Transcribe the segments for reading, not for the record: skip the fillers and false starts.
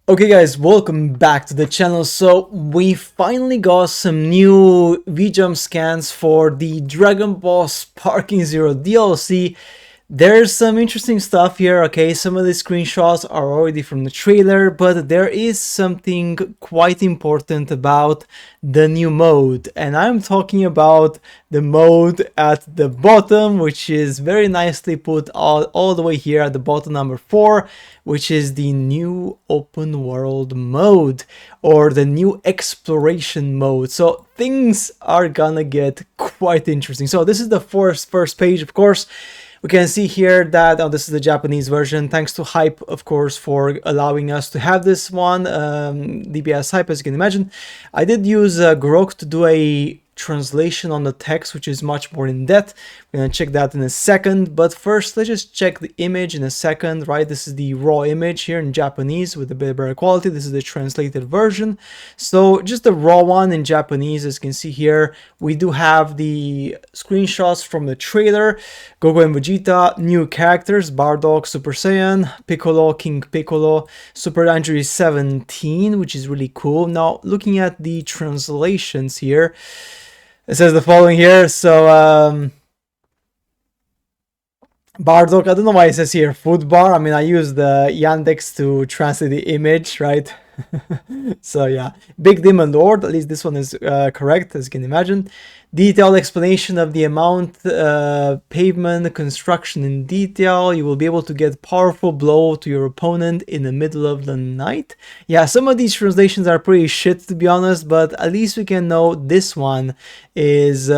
Okay guys, welcome back to the channel. So we finally got some new VJump scans for the Dragon Ball Sparking Zero DLC. There's some interesting stuff here, okay? Some of the screenshots are already from the trailer, but there is something quite important about the new mode. And I'm talking about the mode at the bottom, which is very nicely put all the way here at the bottom, number 4, which is the new open world mode or the new exploration mode. So things are gonna get quite interesting. So this is the first page, of course. We can see here that this is the Japanese version. Thanks to Hype, of course, for allowing us to have this one. DBS Hype, as you can imagine. I did use Grok to do a translation on the text, which is much more in depth. We're gonna check that in a second, but first let's just check the image in a second, right? This is the raw image here in Japanese with a bit better quality. This is the translated version. So just the raw one in Japanese, as you can see here, we do have the screenshots from the trailer. Goku and Vegeta, new characters, Bardock, Super Saiyan, Piccolo, King Piccolo, Super Android 17, which is really cool. Now looking at the translations here, it says the following here. So Bardock, I don't know why it says here food bar. I mean, I used the Yandex to translate the image, right? So yeah, Big Demon Lord, at least this one is correct, as you can imagine. Detailed explanation of the amount, pavement, construction in detail. You will be able to get powerful blow to your opponent in the middle of the night. Yeah, some of these translations are pretty shit, to be honest, but at least we can know this one is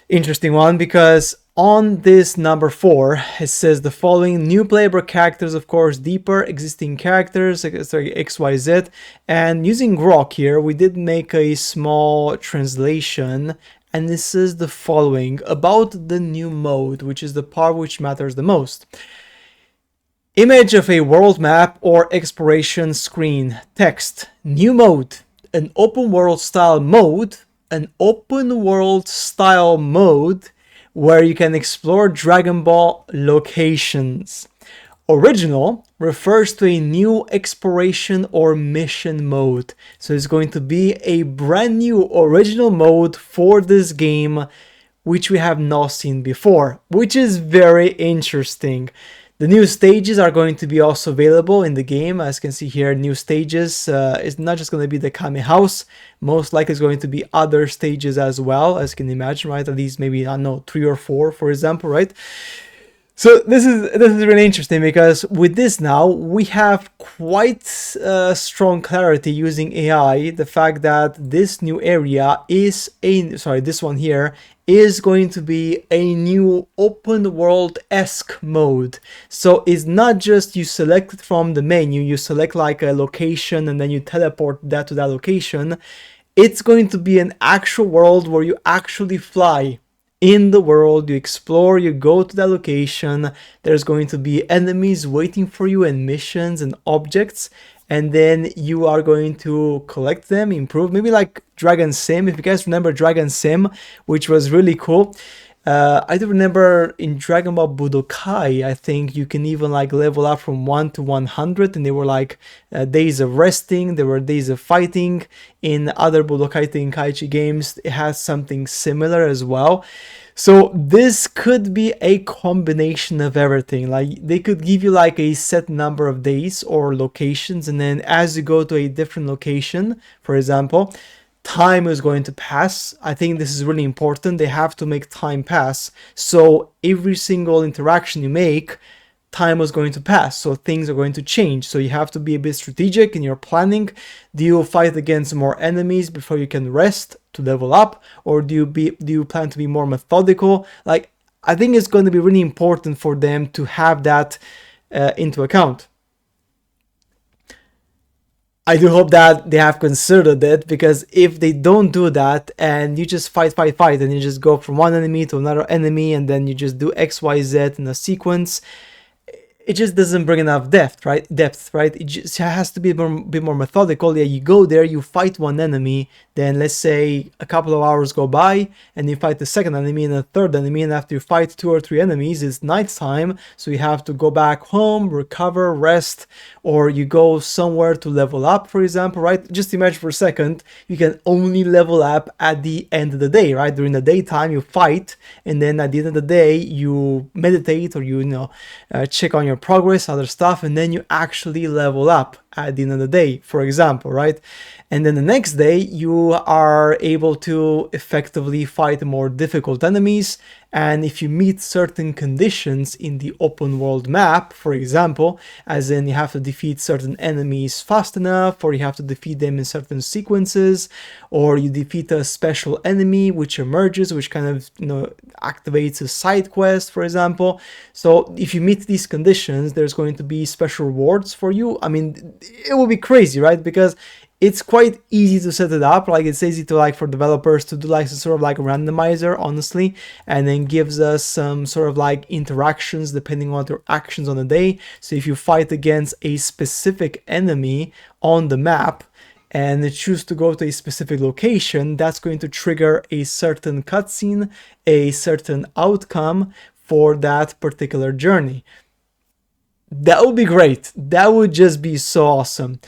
interesting one, because on this number 4, it says the following: new playable characters, of course, deeper existing characters, sorry, XYZ. And using Grok here, we did make a small translation, and this is the following about the new mode, which is the part which matters the most. Image of a world map or exploration screen. Text: new mode, an open world style mode, where you can explore Dragon Ball locations. Original refers to a new exploration or mission mode. So it's going to be a brand new original mode for this game, which we have not seen before, which is very interesting. The new stages are going to be also available in the game. As you can see here, new stages. It's not just going to be the Kame House. Most likely it's going to be other stages as well, as you can imagine, right? At least maybe, I don't know, 3 or 4, for example, right? So this is really interesting, because with this now we have quite strong clarity using AI. The fact that this new area is this one here is going to be a new open world-esque mode. So it's not just you select it from the menu, you select like a location and then you teleport that to that location. It's going to be an actual world where you actually fly in the world, you explore, you go to that location. There's going to be enemies waiting for you and missions and objects, and then you are going to collect them, improve, maybe like Dragon Sim. If you guys remember Dragon Sim, which was really cool. I do remember in Dragon Ball Budokai, I think you can even like level up from 1 to 100, and they were like days of resting, there were days of fighting. In other Budokai Tenkaichi games, it has something similar as well. So this could be a combination of everything. Like they could give you like a set number of days or locations, and then as you go to a different location, for example, time is going to pass. I think this is really important. They have to make time pass. So every single interaction you make, time is going to pass. So things are going to change. So you have to be a bit strategic in your planning. Do you fight against more enemies before you can rest to level up? Or do you plan to be more methodical? Like, I think it's going to be really important for them to have that into account. I do hope that they have considered it, because if they don't do that and you just fight and you just go from one enemy to another enemy and then you just do XYZ in a sequence, it just doesn't bring enough depth, right? It just has to be a bit more methodical. Yeah, you go there, you fight one enemy, then let's say a couple of hours go by, and you fight the second enemy and the third enemy, and after you fight 2 or 3 enemies, it's nighttime, so you have to go back home, recover, rest, or you go somewhere to level up, for example, right? Just imagine for a second, you can only level up at the end of the day, right? During the daytime, you fight, and then at the end of the day, you meditate, or you check on your progress, other stuff, and then you actually level up at the end of the day, for example, right? And then the next day you are able to effectively fight more difficult enemies, and if you meet certain conditions in the open world map, for example, as in you have to defeat certain enemies fast enough, or you have to defeat them in certain sequences, or you defeat a special enemy which emerges, which kind of activates a side quest, for example. So if you meet these conditions, there's going to be special rewards for you. I mean, it will be crazy, right? Because it's quite easy to set it up. Like, it's easy to, like, for developers to do like some sort of like randomizer, honestly, and then gives us some sort of like interactions depending on their actions on the day. So if you fight against a specific enemy on the map and choose to go to a specific location, that's going to trigger a certain cutscene, a certain outcome for that particular journey. That would be great. That would just be so awesome.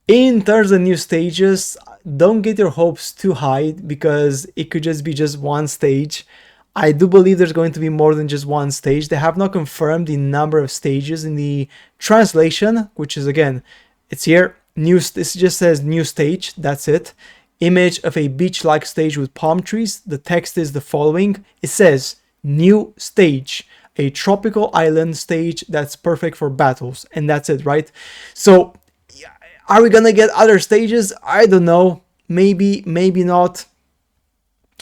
In terms of new stages, don't get your hopes too high, because it could just be just one stage. I do believe there's going to be more than just one stage. They have not confirmed the number of stages in the translation, which is, again, it's here. This just says new stage, that's it. Image of a beach-like stage with palm trees. The text is the following. It says, new stage, a tropical island stage that's perfect for battles. And that's it, right? So, are we gonna get other stages? I don't know. Maybe, maybe not.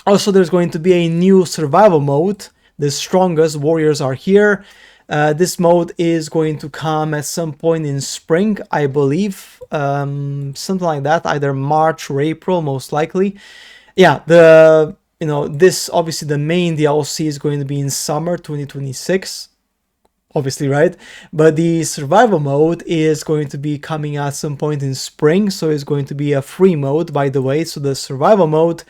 Also, there's going to be a new survival mode. The strongest warriors are here. This mode is going to come at some point in spring, I believe. Something like that, either March or April, most likely. Yeah, this, obviously the main DLC is going to be in summer 2026. Obviously, right? But the survival mode is going to be coming at some point in spring, so it's going to be a free mode, by the way. So the survival mode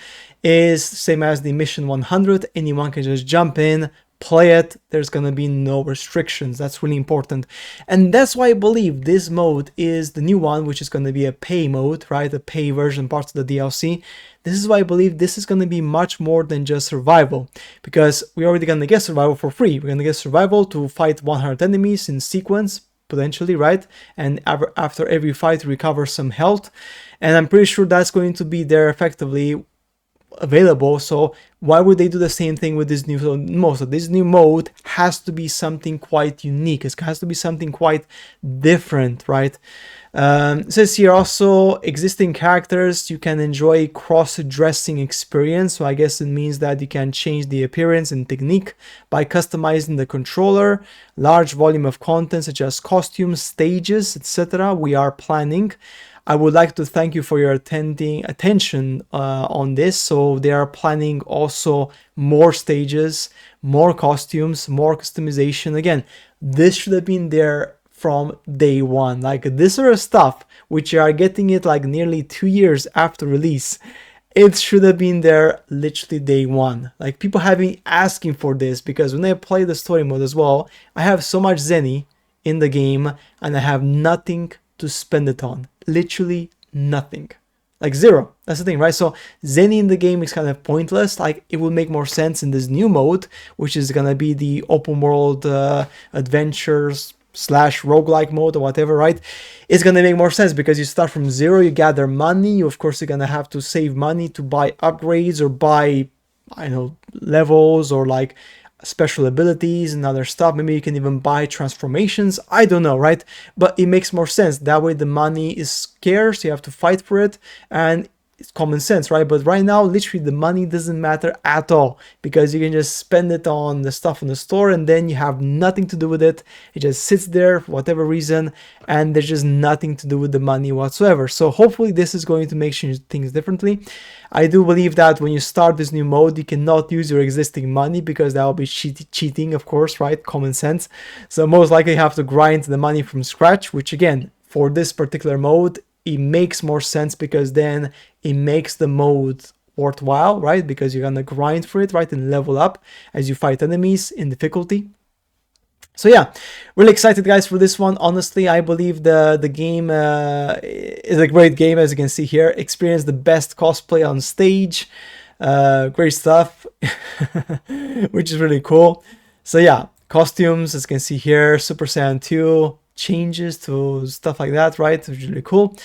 is same as the Mission 100. Anyone can just jump in, play it. There's going to be no restrictions. That's really important. And that's why I believe this mode is the new one, which is going to be a pay mode, right? A pay version, parts of the DLC. This is why I believe this is going to be much more than just survival, because we're already going to get survival for free. We're going to get survival to fight 100 enemies in sequence, potentially, right? And after every fight, recover some health. And I'm pretty sure that's going to be there effectively available. So why would they do the same thing with this new mode? So this new mode has to be something quite unique. It has to be something quite different, right? It says here also existing characters, you can enjoy cross-dressing experience. So I guess it means that you can change the appearance and technique by customizing the controller. Large volume of content such as costumes, stages, etc. we are planning. I would like to thank you for your attention on this. So they are planning also more stages, more costumes, more customization. Again, this should have been there from day one. Like, this sort of stuff, which you are getting it like nearly 2 years after release, it should have been there literally day one. Like, people have been asking for this, because when I play the story mode as well, I have so much Zenny in the game and I have nothing to spend it on. Literally nothing. Like, zero. That's the thing, right? So Zenny in the game is kind of pointless. Like, it will make more sense in this new mode, which is gonna be the open world adventures / roguelike mode or whatever, right? It's gonna make more sense because you start from zero, you gather money, you of course you're gonna have to save money to buy upgrades or buy, I don't know, levels or like special abilities and other stuff. Maybe you can even buy transformations, I don't know, right? But it makes more sense. That way the money is scarce, you have to fight for it, and it's common sense, right? But right now, literally, the money doesn't matter at all because you can just spend it on the stuff in the store and then you have nothing to do with it. It just sits there for whatever reason and there's just nothing to do with the money whatsoever. So hopefully this is going to make things differently. I do believe that when you start this new mode, you cannot use your existing money because that will be cheating, of course, right? Common sense. So most likely you have to grind the money from scratch, which again, for this particular mode, it makes more sense because then it makes the mode worthwhile, right? Because you're gonna grind for it, right? And level up as you fight enemies in difficulty. So yeah, really excited guys for this one. Honestly, I believe the game is a great game, as you can see here. Experience the best cosplay on stage. Great stuff, which is really cool. So yeah, costumes, as you can see here, Super Saiyan 2, changes to stuff like that, right? Which is really cool.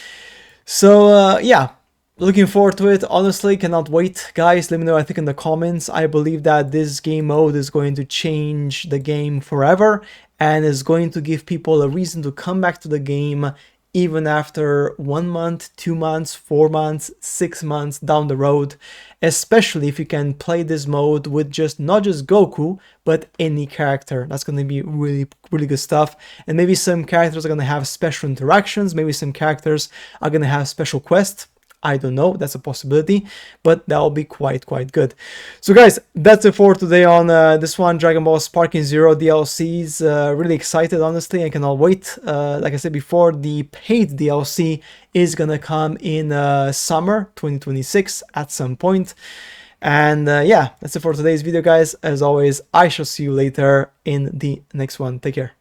So yeah, looking forward to it. Honestly, cannot wait. Guys, let me know what I think in the comments. I believe that this game mode is going to change the game forever and is going to give people a reason to come back to the game even after 1 month, 2 months, 4 months, 6 months down the road, especially if you can play this mode with not just Goku, but any character. That's going to be really, really good stuff. And maybe some characters are going to have special interactions. Maybe some characters are going to have special quests. I don't know, that's a possibility, but that will be quite good. So guys, that's it for today on this one, Dragon Ball Sparking Zero DLCs. Really excited, honestly, I cannot wait. Like I said before, the paid DLC is gonna come in summer 2026 at some point. And yeah, that's it for today's video, guys. As always, I shall see you later in the next one. Take care.